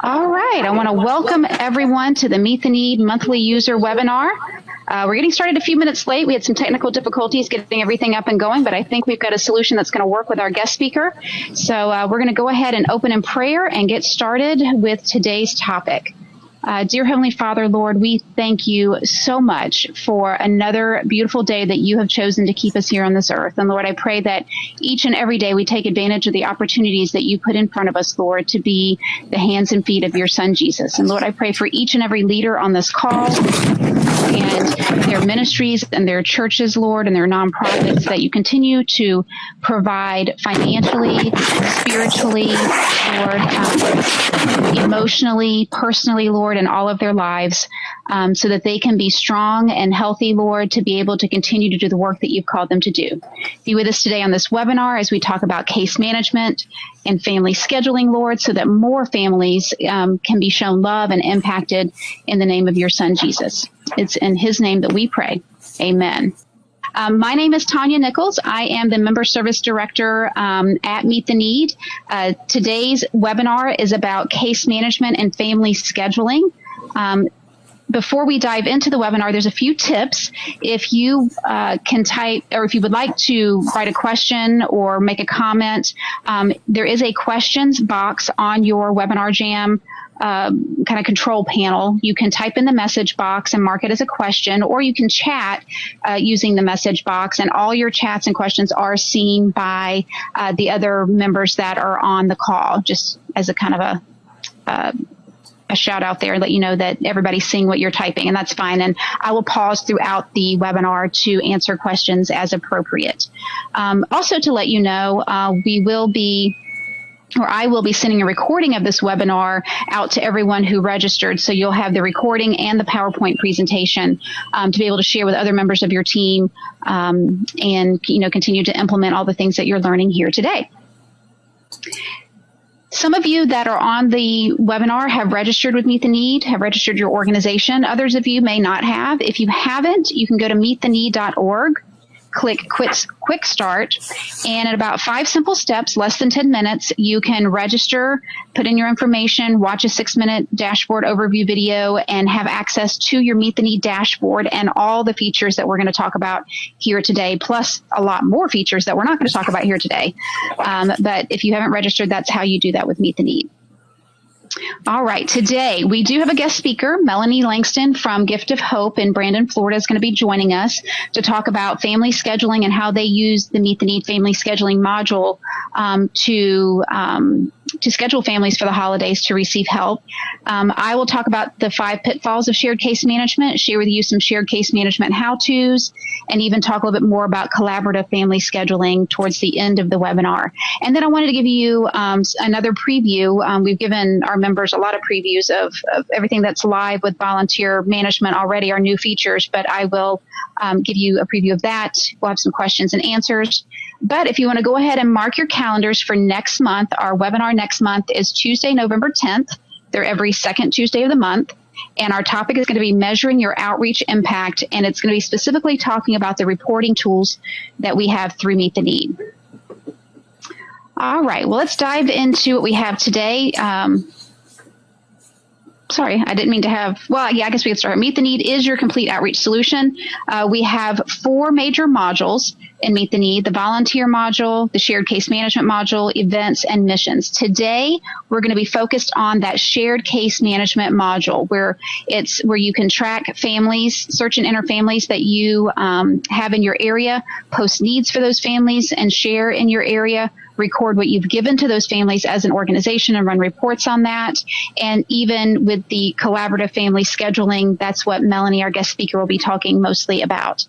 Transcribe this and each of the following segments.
All right. I want to welcome everyone to the Meet the Need monthly user webinar. We're getting started a few minutes late. We had some technical difficulties getting everything up and going, but I think we've got a solution that's going to work with our guest speaker. So we're going to go ahead and open in prayer and get started with today's topic. Dear Heavenly Father, Lord, we thank you so much for another beautiful day that you have chosen to keep us here on this earth. And Lord, I pray that each and every day we take advantage of the opportunities that you put in front of us, Lord, to be the hands and feet of your Son, Jesus. And Lord, I pray for each and every leader on this call and their ministries and their churches, Lord, and their nonprofits, that you continue to provide financially, spiritually, Lord, emotionally, personally, Lord, in all of their lives, so that they can be strong and healthy, Lord, to be able to continue to do the work that you've called them to do. Be with us today on this webinar as we talk about case management and family scheduling, Lord, so that more families can be shown love and impacted in the name of your Son, Jesus. It's in his name that we pray. Amen. My name is Tanya Nichols. I am the Member Service Director at Meet the Need. Today's webinar is about case management and family scheduling. Before we dive into the webinar, there's a few tips. If you can type, or if you would like to write a question or make a comment, there is a questions box on your Webinar Jam kind of control panel. You can type in the message box and mark it as a question, or you can chat using the message box, and all your chats and questions are seen by the other members that are on the call, just as a kind of a shout out there, let you know that everybody's seeing what you're typing, and that's fine. And I will pause throughout the webinar to answer questions as appropriate. Also to let you know, I will be sending a recording of this webinar out to everyone who registered. So you'll have the recording and the PowerPoint presentation to be able to share with other members of your team and continue to implement all the things that you're learning here today. Some of you that are on the webinar have registered with Meet the Need, have registered your organization. Others of you may not have. If you haven't, you can go to meettheneed.org. Click Quick Start, and in about 5 simple steps, less than 10 minutes, you can register, put in your information, watch a 6-minute dashboard overview video, and have access to your Meet the Need dashboard and all the features that we're going to talk about here today, plus a lot more features that we're not going to talk about here today. But if you haven't registered, that's how you do that with Meet the Need. All right. Today, we do have a guest speaker. Melanie Langston from Gift of Hope in Brandon, Florida is going to be joining us to talk about family scheduling and how they use the Meet the Need family scheduling module to schedule families for the holidays to receive help. I will talk about the 5 pitfalls of shared case management, share with you some shared case management how-tos, and even talk a little bit more about collaborative family scheduling towards the end of the webinar. And then I wanted to give you another preview. We've given our members a lot of previews of everything that's live with volunteer management already, our new features, but I will give you a preview of that. We'll have some questions and answers. But if you want to go ahead and mark your calendars for next month, our webinar next month is Tuesday, November 10th. They're every second Tuesday of the month. And our topic is going to be measuring your outreach impact. And it's going to be specifically talking about the reporting tools that we have through Meet the Need. All right. Well, let's dive into what we have today. Sorry, I didn't mean to have, I guess we could start. Meet the Need is your complete outreach solution. We have 4 major modules in Meet the Need: the volunteer module, the shared case management module, events, and missions. Today, we're going to be focused on that shared case management module, where you can track families, search and enter families that you have in your area, post needs for those families, and share in your area, record what you've given to those families as an organization and run reports on that. And even with the collaborative family scheduling, that's what Melanie, our guest speaker, will be talking mostly about.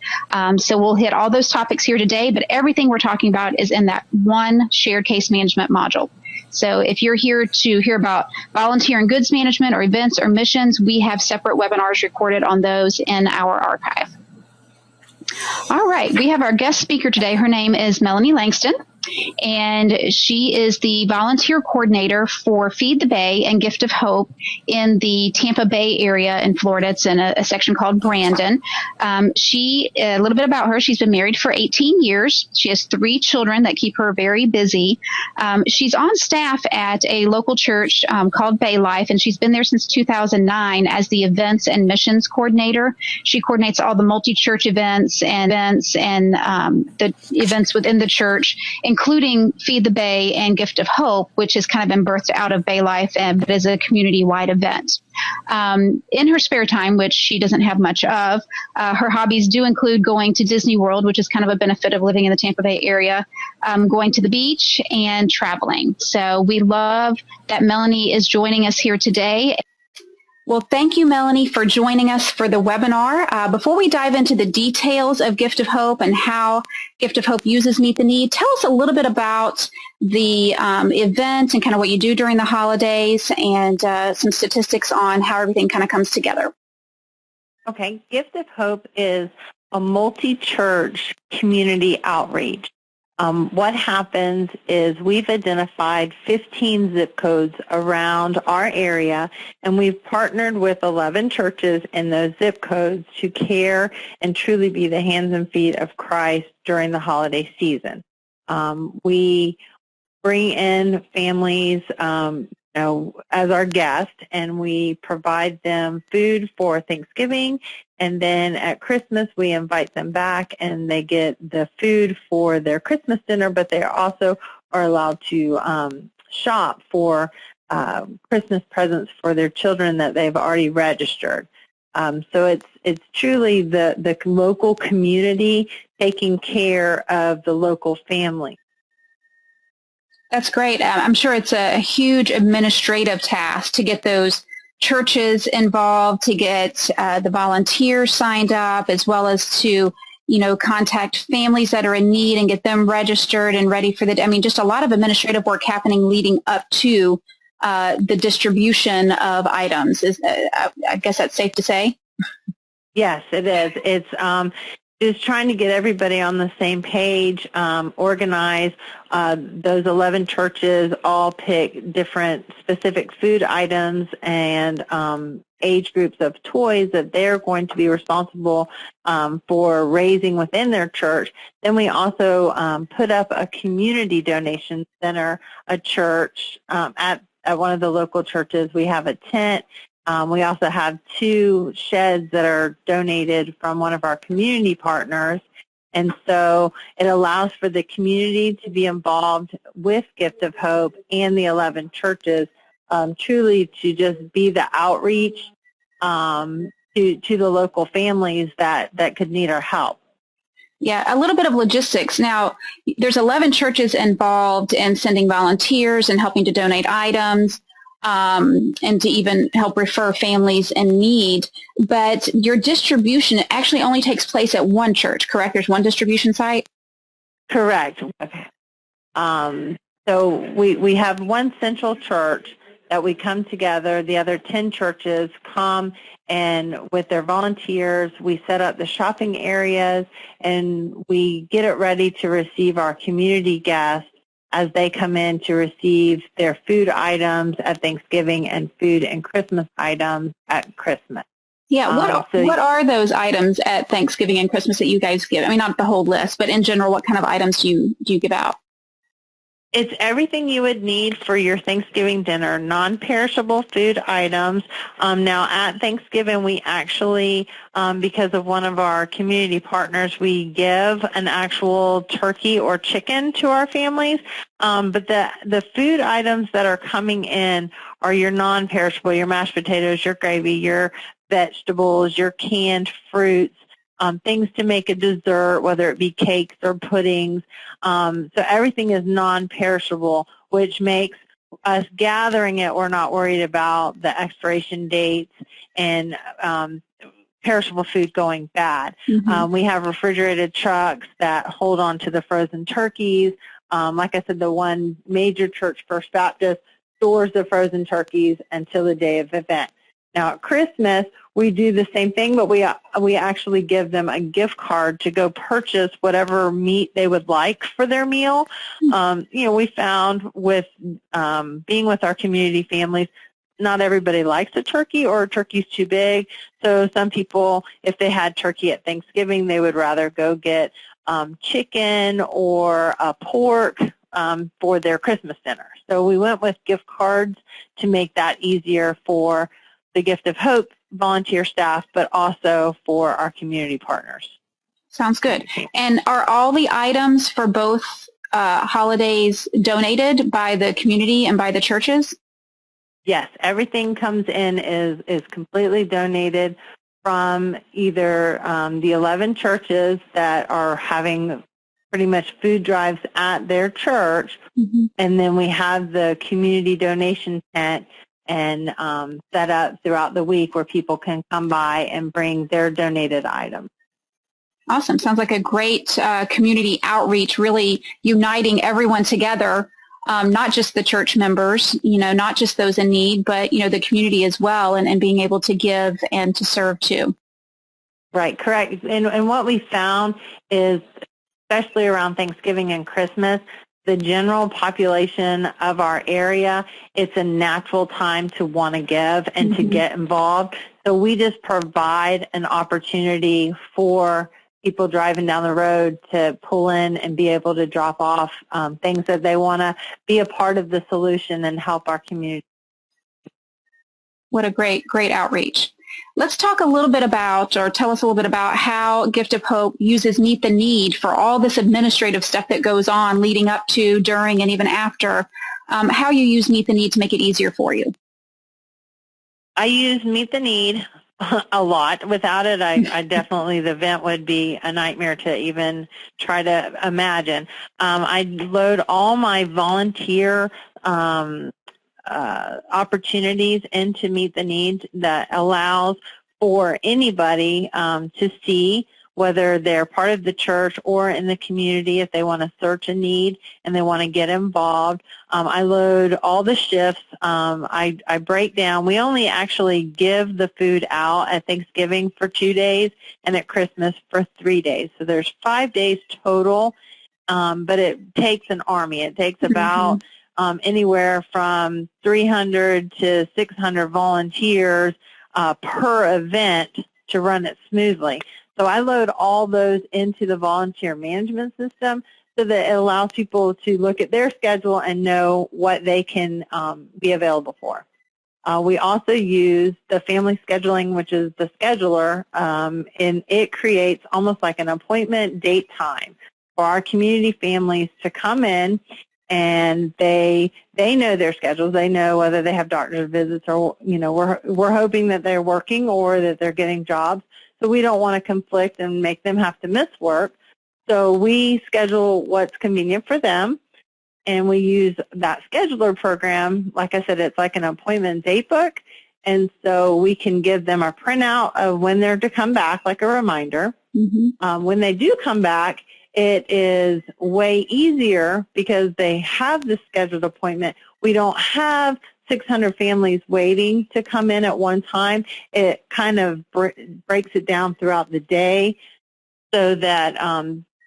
So we'll hit all those topics here today, but everything we're talking about is in that one shared case management module. So if you're here to hear about volunteer and goods management or events or missions, we have separate webinars recorded on those in our archive. All right. We have our guest speaker today. Her name is Melanie Langston. And she is the volunteer coordinator for Feed the Bay and Gift of Hope in the Tampa Bay area in Florida. It's in a section called Brandon. A little bit about her. She's been married for 18 years. She has 3 children that keep her very busy. She's on staff at a local church called Bay Life, and she's been there since 2009 as the events and missions coordinator. She coordinates all the multi-church events and the events within the church, including Feed the Bay and Gift of Hope, which has kind of been birthed out of Bay Life but is a community-wide event. In her spare time, which she doesn't have much of, her hobbies do include going to Disney World, which is kind of a benefit of living in the Tampa Bay area, going to the beach, and traveling. So we love that Melanie is joining us here today. Well, thank you, Melanie, for joining us for the webinar. Before we dive into the details of Gift of Hope and how Gift of Hope uses Meet the Need, tell us a little bit about the event and kind of what you do during the holidays and some statistics on how everything kind of comes together. Okay, Gift of Hope is a multi-church community outreach. What happens is we've identified 15 zip codes around our area, and we've partnered with 11 churches in those zip codes to care and truly be the hands and feet of Christ during the holiday season. We bring in families as our guest, and we provide them food for Thanksgiving, and then at Christmas we invite them back and they get the food for their Christmas dinner, but they also are allowed to shop for Christmas presents for their children that they've already registered. So it's truly the local community taking care of the local family. That's great. I'm sure it's a huge administrative task to get those churches involved, to get the volunteers signed up, as well as to, contact families that are in need and get them registered and ready for just a lot of administrative work happening leading up to the distribution of items. I guess that's safe to say? Yes, it is. It's trying to get everybody on the same page, organize. Those 11 churches all pick different specific food items and age groups of toys that they're going to be responsible for raising within their church. Then we also put up a community donation center, a church at one of the local churches. We have a tent. We also have 2 sheds that are donated from one of our community partners, and so it allows for the community to be involved with Gift of Hope and the 11 churches, truly to just be the outreach to the local families that could need our help. Yeah, a little bit of logistics. Now, there's 11 churches involved in sending volunteers and helping to donate items. And to even help refer families in need. But your distribution actually only takes place at one church, correct? There's one distribution site? Correct. Okay. So we have one central church that we come together. The other 10 churches come, and with their volunteers, we set up the shopping areas, and we get it ready to receive our community guests as they come in to receive their food items at Thanksgiving and food and Christmas items at Christmas. Yeah, what are those items at Thanksgiving and Christmas that you guys give? I mean, not the whole list, but in general, what kind of items do you give out? It's everything you would need for your Thanksgiving dinner, non-perishable food items. Now, at Thanksgiving, we actually, because of one of our community partners, we give an actual turkey or chicken to our families. But the food items that are coming in are your non-perishable, your mashed potatoes, your gravy, your vegetables, your canned fruits, things to make a dessert, whether it be cakes or puddings. So everything is non-perishable, which makes us gathering it, we're not worried about the expiration dates and perishable food going bad. Mm-hmm. We have refrigerated trucks that hold on to the frozen turkeys. Like I said, the one major church, First Baptist, stores the frozen turkeys until the day of event. Now, at Christmas, we do the same thing, but we actually give them a gift card to go purchase whatever meat they would like for their meal. We found with being with our community families, not everybody likes a turkey, or a turkey's too big. So some people, if they had turkey at Thanksgiving, they would rather go get chicken or pork for their Christmas dinner. So we went with gift cards to make that easier for the Gift of Hope volunteer staff, but also for our community partners. Sounds good. And are all the items for both holidays donated by the community and by the churches? Yes, everything comes in is completely donated from either the 11 churches that are having pretty much food drives at their church, and then we have the community donation tent and set up throughout the week where people can come by and bring their donated items. Awesome. Sounds like a great community outreach, really uniting everyone together, not just the church members, not just those in need, but, the community as well, and being able to give and to serve too. Right, correct. And what we found is, especially around Thanksgiving and Christmas, the general population of our area, it's a natural time to want to give and to get involved. So we just provide an opportunity for people driving down the road to pull in and be able to drop off things that they want to be a part of the solution and help our community. What a great outreach. Let's talk a little bit about, or tell us a little bit about how Gift of Hope uses Meet the Need for all this administrative stuff that goes on leading up to, during, and even after, how you use Meet the Need to make it easier for you. I use Meet the Need a lot. Without it, I definitely, the event would be a nightmare to even try to imagine. I load all my volunteer opportunities into Meet the Needs that allows for anybody to see whether they're part of the church or in the community, if they want to search a need and they want to get involved. I load all the shifts. I break down. We only actually give the food out at Thanksgiving for 2 days and at Christmas for 3 days. So there's 5 days total, but it takes an army. It takes about anywhere from 300 to 600 volunteers per event to run it smoothly. So I load all those into the volunteer management system so that it allows people to look at their schedule and know what they can be available for. We also use the family scheduling, which is the scheduler, and it creates almost like an appointment date time for our community families to come in, and they know their schedules. They know whether they have doctor's visits or, we're hoping that they're working or that they're getting jobs. So we don't want to conflict and make them have to miss work. So we schedule what's convenient for them, and we use that scheduler program. Like I said, it's like an appointment date book, and so we can give them a printout of when they're to come back, like a reminder. When they do come back, it is way easier because they have the scheduled appointment. We don't have 600 families waiting to come in at one time. It kind of breaks it down throughout the day so that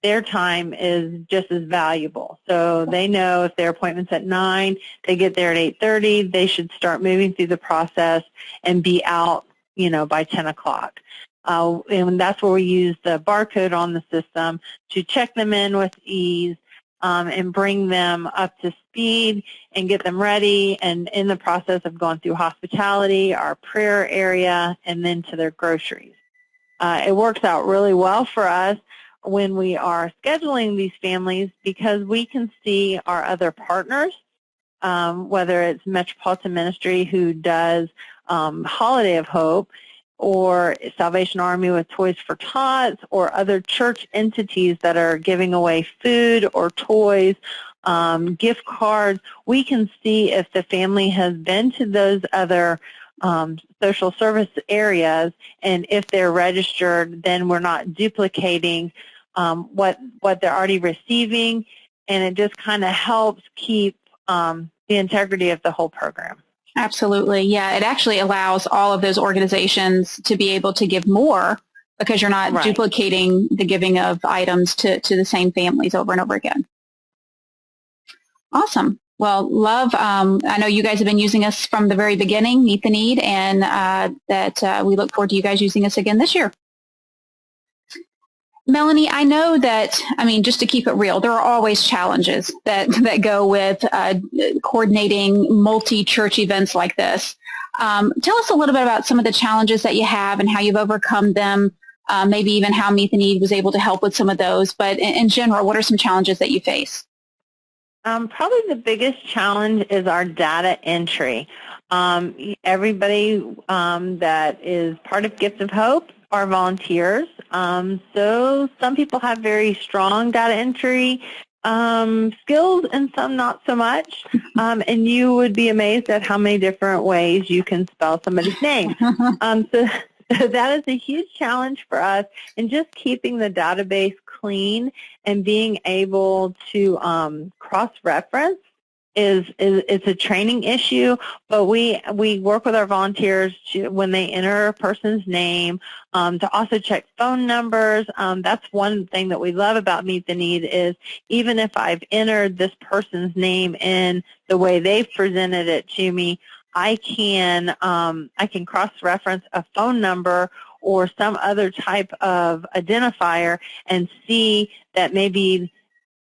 their time is just as valuable. So they know if their appointment's at 9, they get there at 8:30, they should start moving through the process and be out, by 10 o'clock. And that's where we use the barcode on the system to check them in with ease and bring them up to speed and get them ready, and in the process of going through hospitality, our prayer area, and then to their groceries. It works out really well for us when we are scheduling these families because we can see our other partners, whether it's Metropolitan Ministry, who does Holiday of Hope, or Salvation Army with Toys for Tots, or other church entities that are giving away food or toys, gift cards. We can see if the family has been to those other social service areas, and if they're registered, then we're not duplicating what they're already receiving, and it just kind of helps keep the integrity of the whole program. Absolutely. Yeah, it actually allows all of those organizations to be able to give more because you're not Right. duplicating the giving of items to the same families over and over again. Awesome. Well, love, I know you guys have been using us from the very beginning, Meet the Need, and we look forward to you guys using us again this year. Melanie, I know that, just to keep it real, there are always challenges that go with coordinating multi-church events like this. Tell us a little bit about some of the challenges that you have and how you've overcome them, maybe even how Meet the Need was able to help with some of those. But in general, what are some challenges that you face? Probably the biggest challenge is our data entry. Everybody that is part of Gift of Hope are volunteers. So some people have very strong data entry skills and some not so much. And you would be amazed at how many different ways you can spell somebody's name. So that is a huge challenge for us in just keeping the database clean and being able to cross-reference it's a training issue, but we work with our volunteers when they enter a person's name to also check phone numbers. That's one thing that we love about Meet the Need is even if I've entered this person's name in the way they've presented it to me, I can cross-reference a phone number or some other type of identifier and see that maybe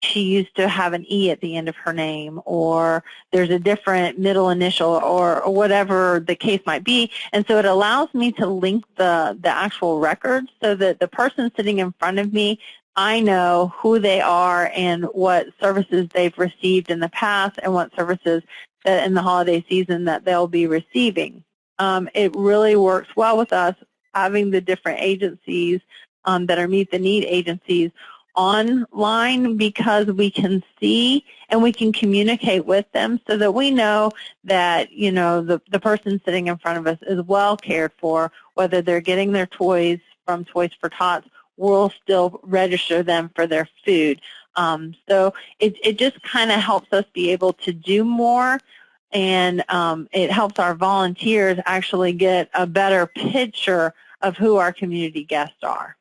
she used to have an E at the end of her name, or there's a different middle initial, or whatever the case might be. And so it allows me to link the actual records so that the person sitting in front of me, I know who they are and what services they've received in the past and what services that in the holiday season that they'll be receiving. It really works well with us having the different agencies that are Meet the Need agencies online because we can see and we can communicate with them so that we know that, the person sitting in front of us is well cared for, whether they're getting their toys from Toys for Tots, we'll still register them for their food. So it just kind of helps us be able to do more, and it helps our volunteers actually get a better picture of who our community guests are.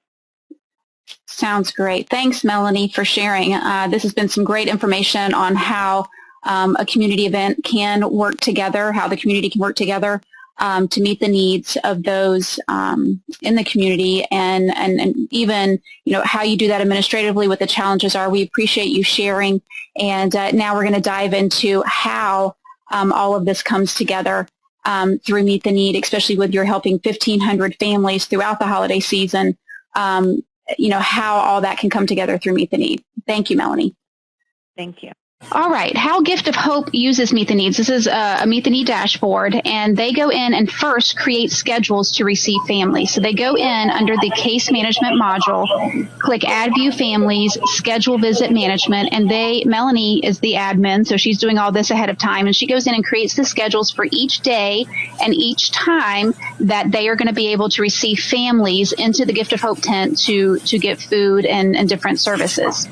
Sounds great. Thanks, Melanie, for sharing. This has been some great information on how a community event can work together, how the community can work together to meet the needs of those in the community, and even how you do that administratively, what the challenges are. We appreciate you sharing. And now we're going to dive into how all of this comes together through Meet the Need, especially with your helping 1,500 families throughout the holiday season. How all that can come together through Meet the Need. Thank you, Melanie. Thank you. All right. How Gift of Hope uses Meet the Needs. This is a Meet the Need dashboard, and they go in and first create schedules to receive families. So they go in under the case management module, click Add View Families, Schedule Visit Management, and Melanie is the admin, so she's doing all this ahead of time, and she goes in and creates the schedules for each day and each time that they are going to be able to receive families into the Gift of Hope tent to get food and different services.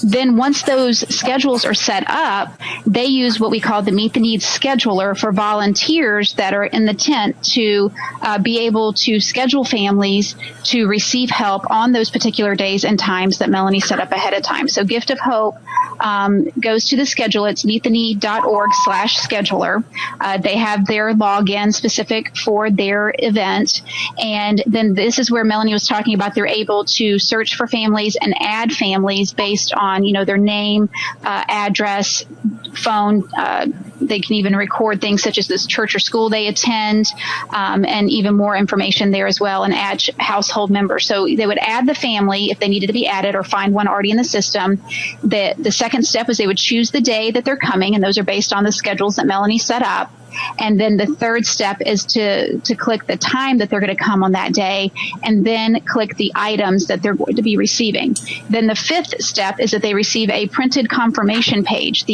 Then once those schedules are set up, they use what we call the Meet the Needs scheduler for volunteers that are in the tent to be able to schedule families to receive help on those particular days and times that Melanie set up ahead of time. So Gift of Hope goes to the schedule. It's meettheneed.org/scheduler. They have their login specific for their event. And then this is where Melanie was talking about they're able to search for families and add families based on, their name, address, phone. They can even record things such as this church or school they attend, and even more information there as well, and add household members. So they would add the family if they needed to be added or find one already in the system. The second step is they would choose the day that they're coming, and those are based on the schedules that Melanie set up. And then the third step is to click the time that they're going to come on that day, and then click the items that they're going to be receiving. Then the fifth step is that they receive a printed confirmation page,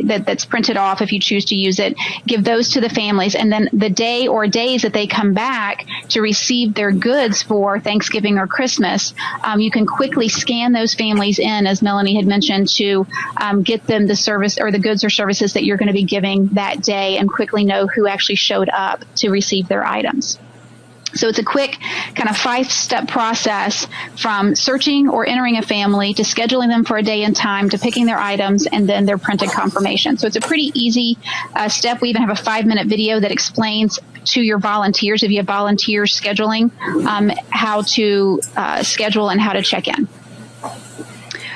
that's printed off if you choose to use it. Give those to the families, and then the day or days that they come back to receive their goods for Thanksgiving or Christmas, you can quickly scan those families in, as Melanie had mentioned, to get them the service or the goods or services that you're going to be giving that day, and quickly know who actually showed up to receive their items. So it's a quick kind of 5-step process from searching or entering a family to scheduling them for a day and time to picking their items and then their printed confirmation. So it's a pretty easy step. We even have a 5-minute video that explains to your volunteers, if you have volunteers scheduling, how to schedule and how to check in.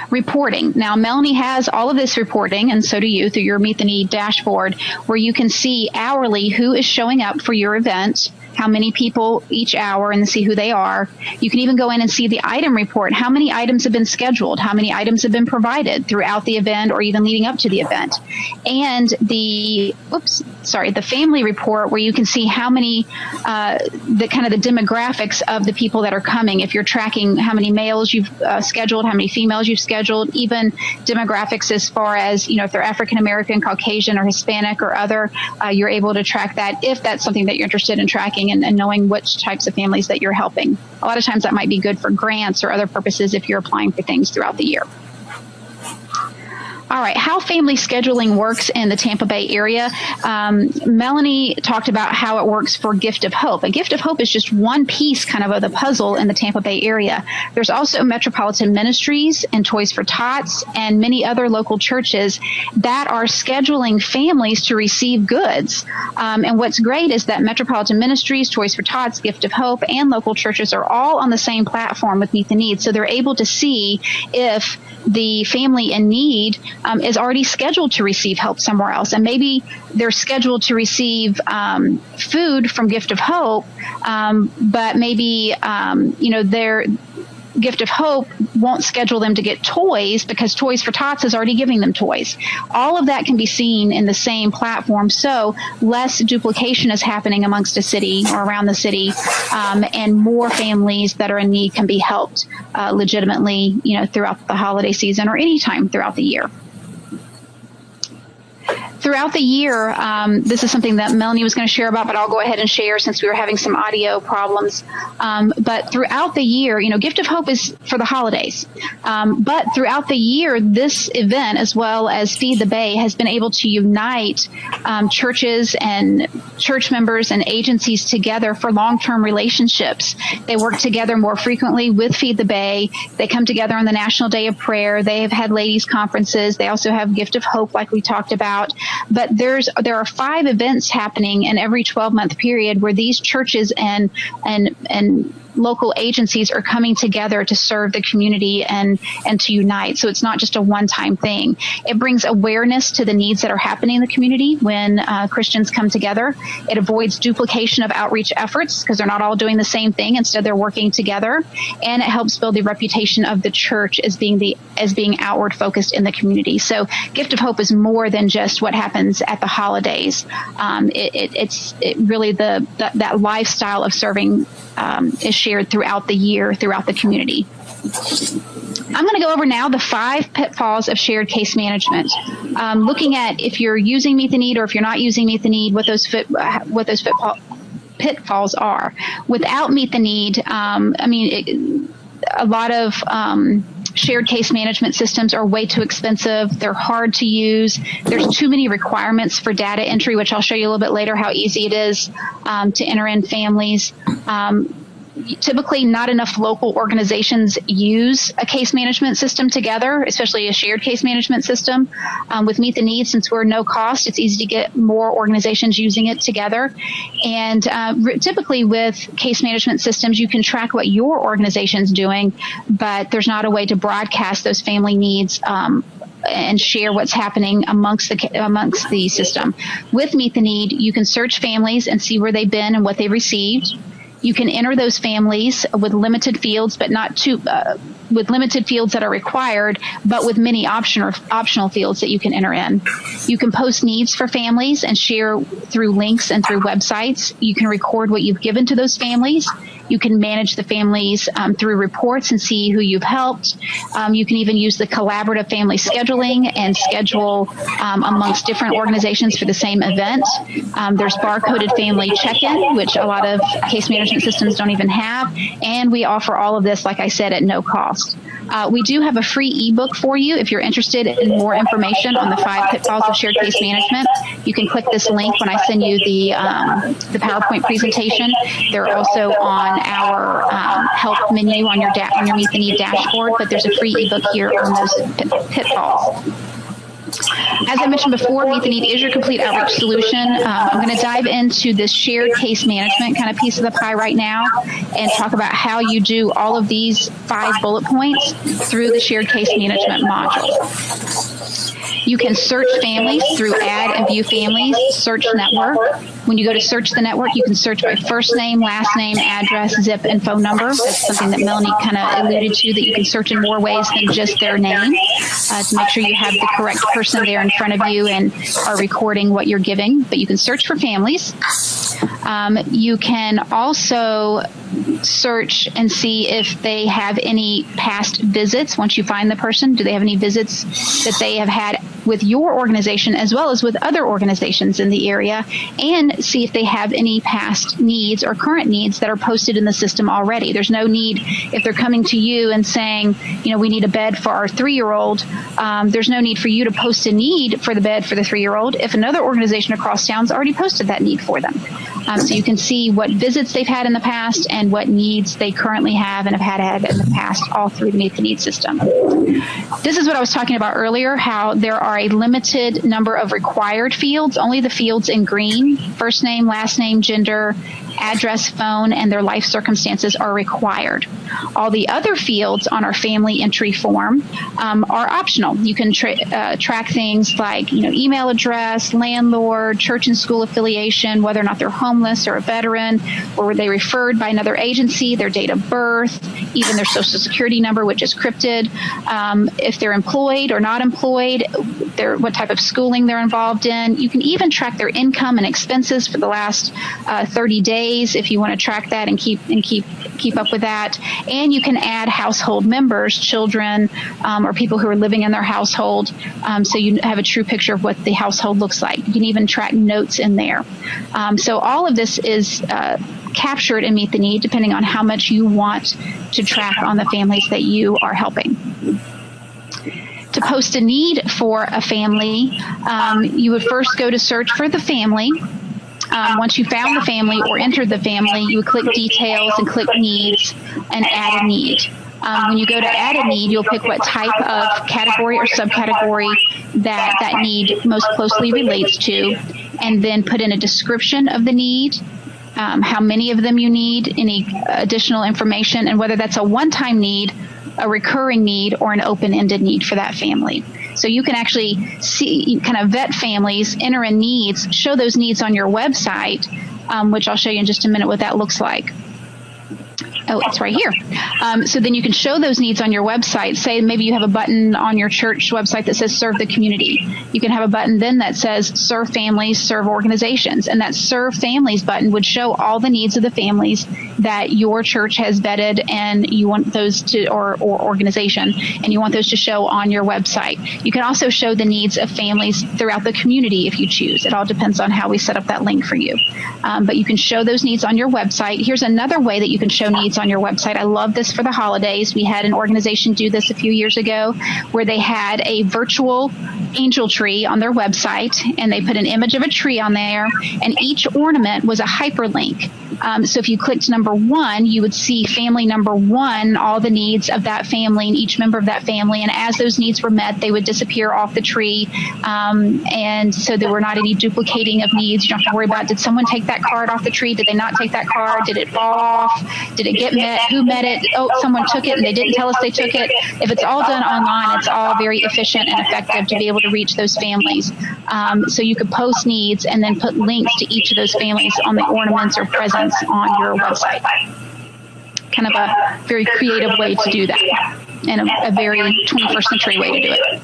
Reporting. Now, Melanie has all of this reporting, and so do you, through your Meet the Need dashboard, where you can see hourly who is showing up for your event, how many people each hour, and see who they are. You can even go in and see the item report, how many items have been scheduled, how many items have been provided throughout the event or even leading up to the event. And the family report, where you can see how many, the demographics of the people that are coming. If you're tracking how many males you've scheduled, how many females you've scheduled, even demographics as far as, if they're African American, Caucasian, or Hispanic or other, you're able to track that if that's something that you're interested in tracking, and knowing which types of families that you're helping. A lot of times that might be good for grants or other purposes if you're applying for things throughout the year. All right, how family scheduling works in the Tampa Bay area. Melanie talked about how it works for Gift of Hope. A Gift of Hope is just one piece kind of the puzzle in the Tampa Bay area. There's also Metropolitan Ministries and Toys for Tots and many other local churches that are scheduling families to receive goods. And what's great is that Metropolitan Ministries, Toys for Tots, Gift of Hope, and local churches are all on the same platform with Meet the Need. So they're able to see if the family in need is already scheduled to receive help somewhere else. And maybe they're scheduled to receive food from Gift of Hope, but maybe, their Gift of Hope won't schedule them to get toys because Toys for Tots is already giving them toys. All of that can be seen in the same platform, so less duplication is happening amongst a city or around the city, and more families that are in need can be helped legitimately, throughout the holiday season or any time throughout the year. Throughout the year, this is something that Melanie was going to share about, but I'll go ahead and share since we were having some audio problems. But throughout the year, Gift of Hope is for the holidays. But throughout the year, this event, as well as Feed the Bay, has been able to unite churches and church members and agencies together for long-term relationships. They work together more frequently with Feed the Bay. They come together on the National Day of Prayer. They have had ladies' conferences. They also have Gift of Hope, like we talked about. But there are 5 events happening in every 12-month period where these churches and local agencies are coming together to serve the community and to unite. So it's not just a one-time thing. It brings awareness to the needs that are happening in the community when Christians come together. It avoids duplication of outreach efforts because they're not all doing the same thing. Instead, they're working together. And it helps build the reputation of the church as being outward focused in the community. So Gift of Hope is more than just what happens at the holidays. It's really that lifestyle of serving is shared throughout the year, throughout the community. I'm going to go over now the 5 pitfalls of shared case management. Looking at if you're using Meet the Need or if you're not using Meet the Need, what those pitfalls are. Without Meet the Need, a lot of shared case management systems are way too expensive. They're hard to use. There's too many requirements for data entry, which I'll show you a little bit later how easy it is to enter in families. Typically, not enough local organizations use a case management system together, especially a shared case management system. With Meet the Need, since we're no cost, it's easy to get more organizations using it together. And typically with case management systems, you can track what your organization's doing, but there's not a way to broadcast those family needs and share what's happening amongst the system. With Meet the Need, you can search families and see where they've been and what they received. You can enter those families with limited fields, but not with limited fields that are required, but with many optional fields that you can enter in. You can post needs for families and share through links and through websites. You can record what you've given to those families. You can manage the families through reports and see who you've helped. You can even use the collaborative family scheduling and schedule amongst different organizations for the same event. There's barcoded family check-in, which a lot of case management systems don't even have. And we offer all of this, like I said, at no cost. We do have a free ebook for you if you're interested in more information on the 5 pitfalls of shared case management. You can click this link when I send you the PowerPoint presentation. They're also on our help menu on your Meet the Need dashboard, but there's a free ebook here on those pitfalls. As I mentioned before, Meet the Need is your complete outreach solution. I'm going to dive into this shared case management kind of piece of the pie right now and talk about how you do all of these 5 bullet points through the shared case management module. You can search families through Add and View Families, Search Network. When you go to search the network, you can search by first name, last name, address, zip, and phone number. That's something that Melanie kind of alluded to, that you can search in more ways than just their name to make sure you have the correct person there in front of you and are recording what you're giving. But you can search for families. You can also search and see if they have any past visits. Once you find the person, do they have any visits that they have had with your organization as well as with other organizations in the area, and see if they have any past needs or current needs that are posted in the system already. There's no need, if they're coming to you and saying, we need a bed for our 3-year-old, there's no need for you to post a need for the bed for the 3-year-old if another organization across town's already posted that need for them. So you can see what visits they've had in the past and what needs they currently have and have had in the past, all through the Meet the Need system. This is what I was talking about earlier, how there are a limited number of required fields, only the fields in green, first name, last name, gender, address, phone, and their life circumstances are required. All the other fields on our family entry form are optional. You can track things like, email address, landlord, church and school affiliation, whether or not they're homeless or a veteran, or were they referred by another agency, their date of birth, even their social security number, which is cryptid, if they're employed or not employed, what type of schooling they're involved in. You can even track their income and expenses for the last 30 days if you want to track that and keep up with that. And you can add household members, children, or people who are living in their household, so you have a true picture of what the household looks like. You can even track notes in there. So all of this is captured in Meet the Need, depending on how much you want to track on the families that you are helping. To post a need for a family, you would first go to search for the family. Once you found the family or entered the family, you would click Details and click Needs and Add a Need. When you go to add a need, you'll pick what type of category or subcategory that need most closely relates to, and then put in a description of the need, how many of them you need, any additional information, and whether that's a one-time need, a recurring need, or an open-ended need for that family. So you can actually see, kind of vet families, enter in needs, show those needs on your website, which I'll show you in just a minute what that looks like. Oh, it's right here. So then you can show those needs on your website. Say maybe you have a button on your church website that says Serve the Community. You can have a button then that says Serve Families, Serve Organizations. And that Serve Families button would show all the needs of the families that your church has vetted and you want those to, or organization, and you want those to show on your website. You can also show the needs of families throughout the community if you choose. It all depends on how we set up that link for you. But you can show those needs on your website. Here's another way that you can show needs on your website. I love this for the holidays. We had an organization do this a few years ago where they had a virtual angel tree on their website, and they put an image of a tree on there, and each ornament was a hyperlink. So if you clicked number 1, you would see family number 1, all the needs of that family and each member of that family. And as those needs were met, they would disappear off the tree. And so there were not any duplicating of needs. You don't have to worry about, did someone take that card off the tree? Did they not take that card? Did it fall off? Did it get met? Who met it? Oh, someone took it and they didn't tell us they took it. If it's all done online, it's all very efficient and effective to be able to reach those families. So you could post needs and then put links to each of those families on the ornaments or presents on your website. Kind of a very creative way to do that. in a very 21st century way to do it.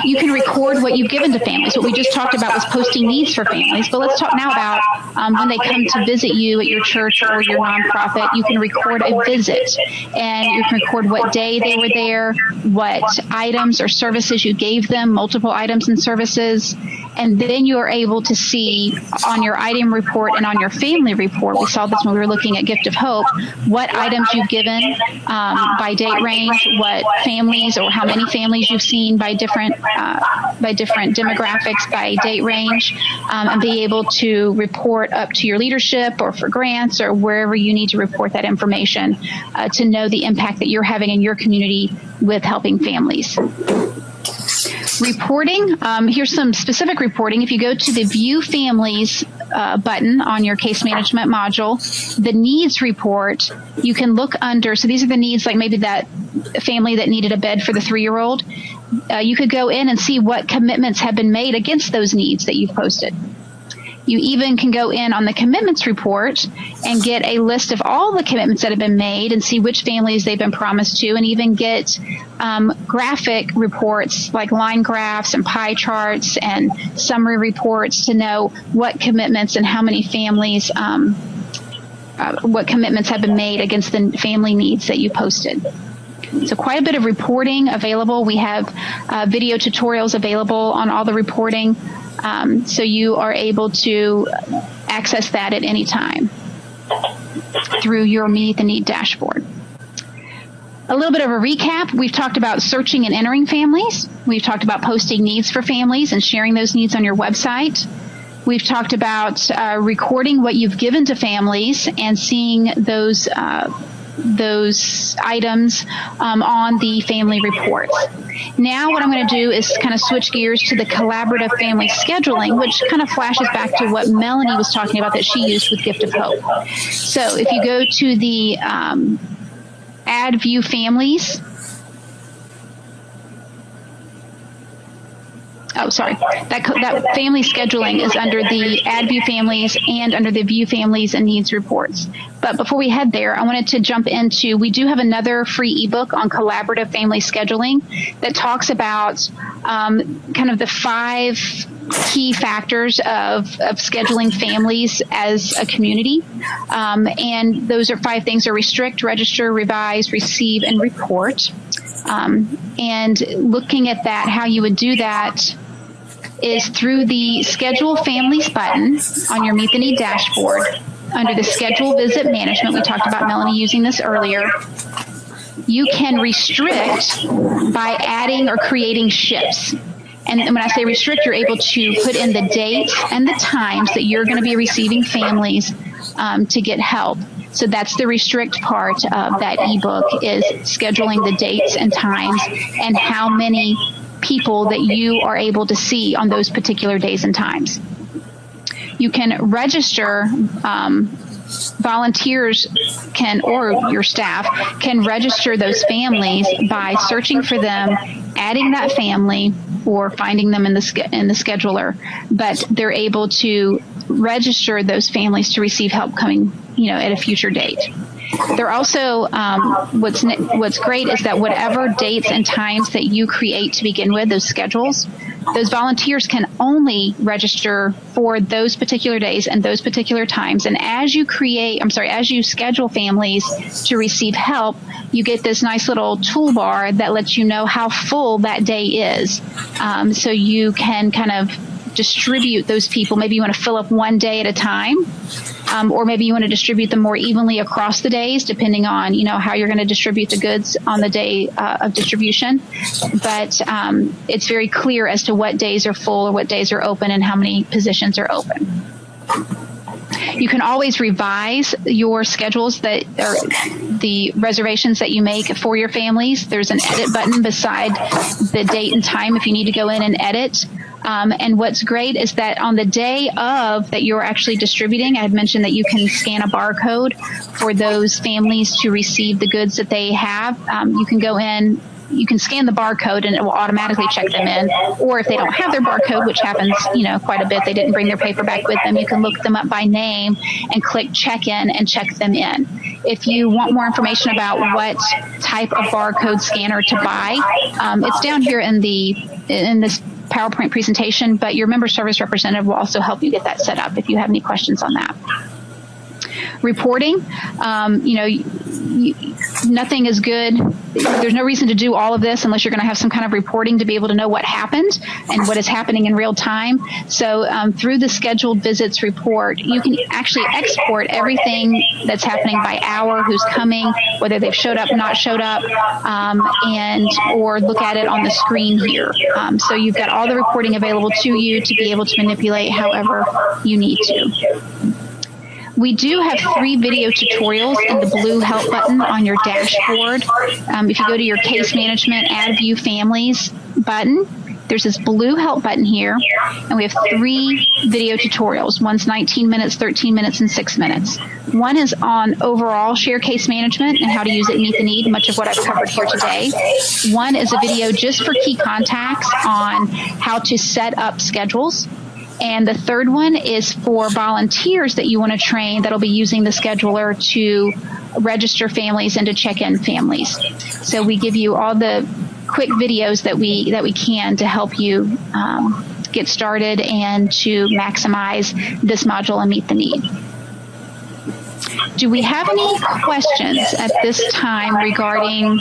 You can record what you've given to families. What we just talked about was posting needs for families, but let's talk now about when they come to visit you at your church or your nonprofit. You can record a visit, and you can record what day they were there, what items or services you gave them, multiple items and services, and then you are able to see on your item report and on your family report, we saw this when we were looking at Gift of Hope, what items you've given by date range, what families or how many families you've seen by different demographics, by date range, and be able to report up to your leadership or for grants or wherever you need to report that information to know the impact that you're having in your community with helping families. Reporting, here's some specific reporting. If you go to the View Families button on your case management module, the needs report, you can look under, so these are the needs, like maybe that family that needed a bed for the 3-year-old. You could go in and see what commitments have been made against those needs that you've posted. You even can go in on the commitments report and get a list of all the commitments that have been made and see which families they've been promised to, and even get graphic reports like line graphs and pie charts and summary reports to know what commitments and how many families, what commitments have been made against the family needs that you posted. So quite a bit of reporting available. We have video tutorials available on all the reporting. So you are able to access that at any time through your Meet the Need dashboard. A little bit of a recap. We've talked about searching and entering families. We've talked about posting needs for families and sharing those needs on your website. We've talked about recording what you've given to families and seeing those items on the family reports. Now what I'm going to do is kind of switch gears to the collaborative family scheduling, which kind of flashes back to what Melanie was talking about that she used with Gift of Hope. So if you go to the Add View Families, that family scheduling is under the Add View Families and under the View Families and Needs Reports. But before we head there, I wanted to jump into, we do have another free ebook on collaborative family scheduling that talks about kind of the 5 key factors of scheduling families as a community. And those are 5 things: are restrict, register, revise, receive, and report. And looking at that, how you would do that is through the Schedule Families button on your Meet the Need dashboard. Under the Schedule Visit Management, we talked about Melanie using this earlier, you can restrict by adding or creating shifts. And when I say restrict, you're able to put in the dates and the times that you're going to be receiving families to get help. So that's the restrict part of that ebook, is scheduling the dates and times and how many people that you are able to see on those particular days and times. You can register, volunteers can, or your staff can register those families by searching for them, adding that family, or finding them in the scheduler. But they're able to register those families to receive help coming, at a future date. They're also, what's great is that whatever dates and times that you create to begin with, those schedules, those volunteers can only register for those particular days and those particular times. And as you schedule families to receive help, you get this nice little toolbar that lets you know how full that day is. So you can kind of distribute those people. Maybe you want to fill up one day at a time. Or maybe you want to distribute them more evenly across the days, depending on, how you're going to distribute the goods on the day of distribution. But it's very clear as to what days are full or what days are open and how many positions are open. You can always revise your schedules, that are the reservations that you make for your families. There's an edit button beside the date and time if you need to go in and edit. And what's great is that on the day of that you're actually distributing, I had mentioned that you can scan a barcode for those families to receive the goods that they have. You can go in, you can scan the barcode and it will automatically check them in. Or if they don't have their barcode, which happens, quite a bit, they didn't bring their paperback with them, you can look them up by name and click check in and check them in. If you want more information about what type of barcode scanner to buy, it's down here in this PowerPoint presentation, but your member service representative will also help you get that set up if you have any questions on that. Reporting, nothing is good. There's no reason to do all of this unless you're going to have some kind of reporting to be able to know what happened and what is happening in real time. So through the scheduled visits report, you can actually export everything that's happening by hour, who's coming, whether they've showed up, not showed up, or look at it on the screen here. So you've got all the reporting available to you to be able to manipulate however you need to. We do have 3 video tutorials in the blue help button on your dashboard. If you go to your case management, add view families button, there's this blue help button here, and we have 3 video tutorials. One's 19 minutes, 13 minutes, and 6 minutes. One is on overall share case management and how to use it and meet the need, much of what I've covered here today. One is a video just for key contacts on how to set up schedules. And the third one is for volunteers that you want to train that'll be using the scheduler to register families and to check in families. So we give you all the quick videos that we can to help you get started and to maximize this module and meet the need. Do we have any questions at this time regarding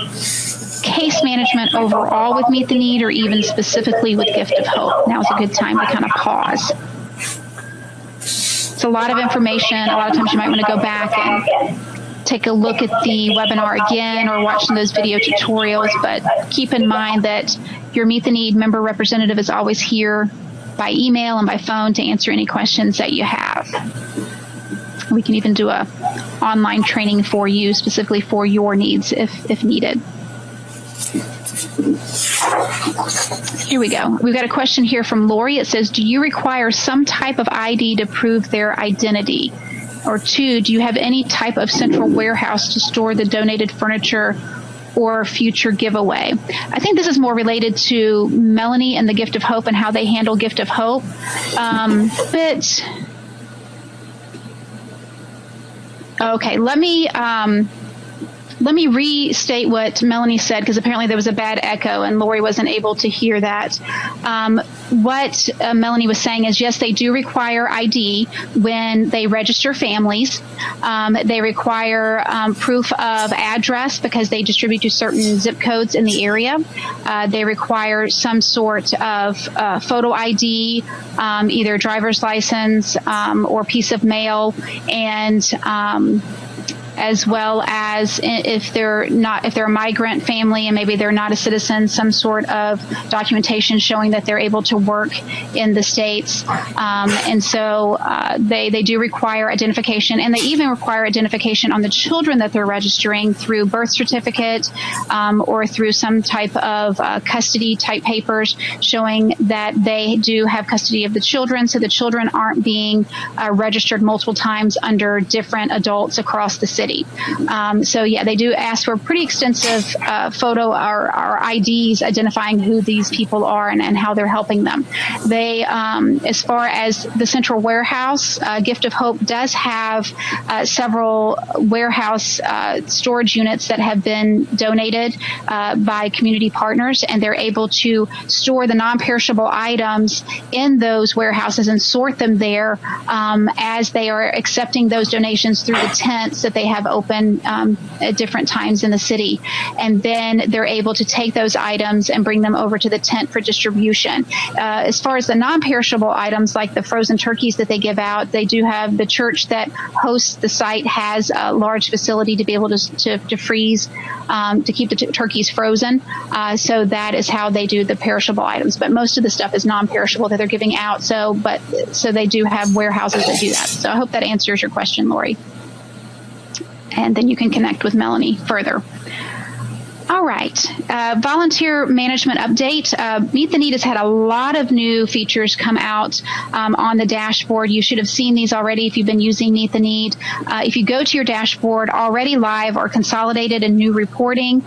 case management overall with Meet the Need, or even specifically with Gift of Hope? Now is a good time to kind of pause. It's a lot of information. A lot of times you might want to go back and take a look at the webinar again or watch those video tutorials, but keep in mind that your Meet the Need member representative is always here by email and by phone to answer any questions that you have. We can even do a online training for you specifically for your needs if needed. Here we go. We've got a question here from Lori. It says, do you require some type of ID to prove their identity? Or 2, do you have any type of central warehouse to store the donated furniture or future giveaway? I think this is more related to Melanie and the Gift of Hope and how they handle Gift of Hope. But okay, let me restate what Melanie said, because apparently there was a bad echo and Lori wasn't able to hear that. What Melanie was saying is, yes, they do require ID when they register families. They require proof of address because they distribute to certain zip codes in the area. They require some sort of photo ID, either driver's license or piece of mail, and as well as if they're a migrant family and maybe they're not a citizen, some sort of documentation showing that they're able to work in the States. And so they do require identification, and they even require identification on the children that they're registering through birth certificate or through some type of custody type papers showing that they do have custody of the children, so the children aren't being registered multiple times under different adults across the city. So yeah, they do ask for pretty extensive photo or IDs identifying who these people are and how they're helping them. They, as far as the central warehouse, Gift of Hope does have several warehouse storage units that have been donated by community partners, and they're able to store the non-perishable items in those warehouses and sort them there as they are accepting those donations through the tents that they have open at different times in the city. And then they're able to take those items and bring them over to the tent for distribution. As far as the non-perishable items like the frozen turkeys that they give out, they do have the church that hosts the site has a large facility to be able to freeze, to keep the turkeys frozen. So that is how they do the perishable items. But most of the stuff is non-perishable that they're giving out. So they do have warehouses that do that. So I hope that answers your question, Lori. And then you can connect with Melanie further. All right. Volunteer management update. Meet the Need has had a lot of new features come out on the dashboard. You should have seen these already if you've been using Meet the Need. If you go to your dashboard, already live or consolidated and new reporting,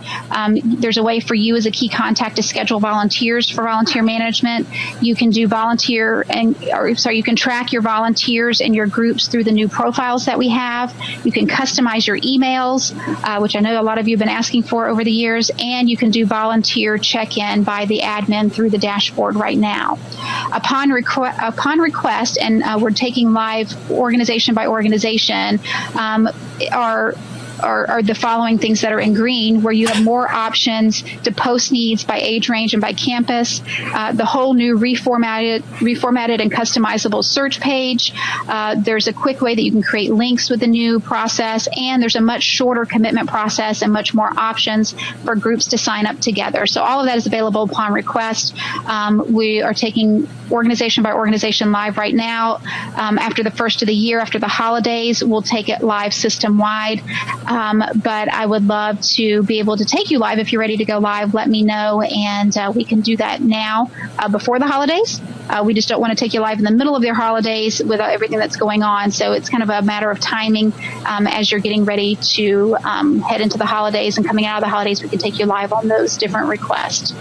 there's a way for you as a key contact to schedule volunteers for volunteer management. You can do you can track your volunteers and your groups through the new profiles that we have. You can customize your emails, which I know a lot of you have been asking for over the years. And you can do volunteer check-in by the admin through the dashboard right now. Upon request, and we're taking live organization by organization, are the following things that are in green, where you have more options to post needs by age range and by campus, the whole new reformatted and customizable search page. There's a quick way that you can create links with the new process, and there's a much shorter commitment process and much more options for groups to sign up together. So all of that is available upon request. We are taking organization by organization live right now. After the first of the year, after the holidays, we'll take it live system-wide. But I would love to be able to take you live. If you're ready to go live, let me know, and we can do that now before the holidays. We just don't want to take you live in the middle of their holidays with everything that's going on. So it's kind of a matter of timing as you're getting ready to head into the holidays and coming out of the holidays. We can take you live on those different requests.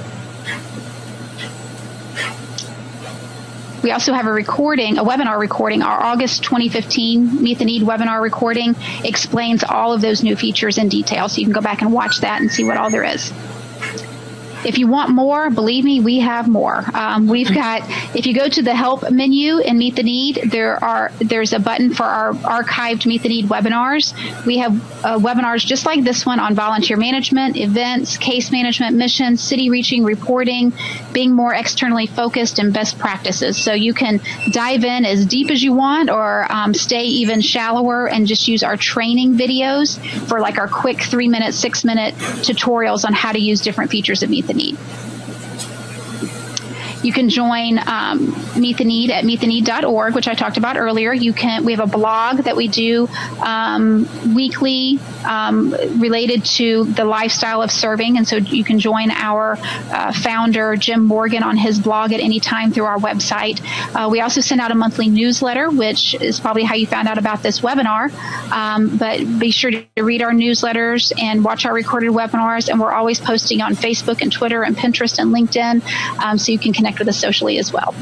We also have a webinar recording. Our August 2015 Meet the Need webinar recording explains all of those new features in detail. So you can go back and watch that and see what all there is. If you want more, believe me, we have more. If you go to the help menu in Meet the Need, there's a button for our archived Meet the Need webinars. We have webinars just like this one on volunteer management, events, case management, missions, city reaching, reporting, being more externally focused, and best practices. So you can dive in as deep as you want, or stay even shallower and just use our training videos for like our quick 3-minute, 6-minute tutorials on how to use different features of Meet the Need. You can join Meet the Need at meettheneed.org, which I talked about earlier. We have a blog that we do weekly related to the lifestyle of serving, and so you can join our founder, Jim Morgan, on his blog at any time through our website. We also send out a monthly newsletter, which is probably how you found out about this webinar, but be sure to read our newsletters and watch our recorded webinars, and we're always posting on Facebook and Twitter and Pinterest and LinkedIn, so you can connect with us socially as well.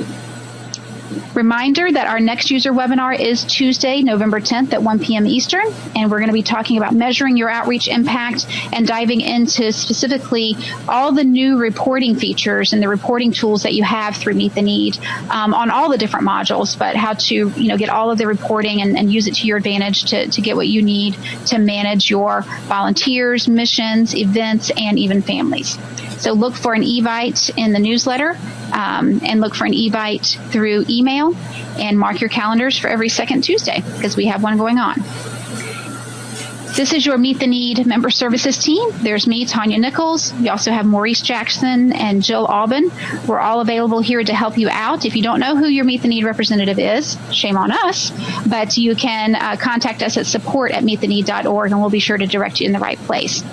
Reminder that our next user webinar is Tuesday, November 10th at 1 p.m. Eastern, and we're going to be talking about measuring your outreach impact and diving into specifically all the new reporting features and the reporting tools that you have through Meet the Need on all the different modules, but how to get all of the reporting and use it to your advantage to get what you need to manage your volunteers, missions, events, and even families. So look for an evite in the newsletter and look for an evite through email, and mark your calendars for every second Tuesday because we have one going on. This is your Meet the Need member services team. There's me, Tanya Nichols. We also have Maurice Jackson and Jill Albin. We're all available here to help you out. If you don't know who your Meet the Need representative is, shame on us, but you can contact us at support@meettheneed.org, and we'll be sure to direct you in the right place.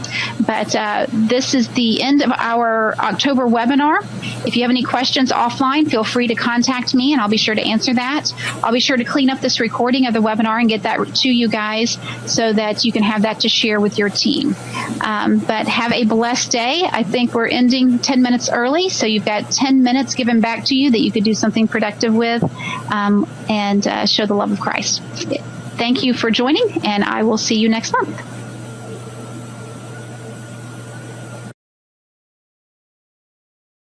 But this is the end of our October webinar. If you have any questions offline, feel free to contact me, and I'll be sure to answer that. I'll be sure to clean up this recording of the webinar and get that to you guys so that you can have that to share with your team. But have a blessed day. I think we're ending 10 minutes early, so you've got 10 minutes given back to you that you could do something productive with and show the love of Christ. Thank you for joining, and I will see you next month.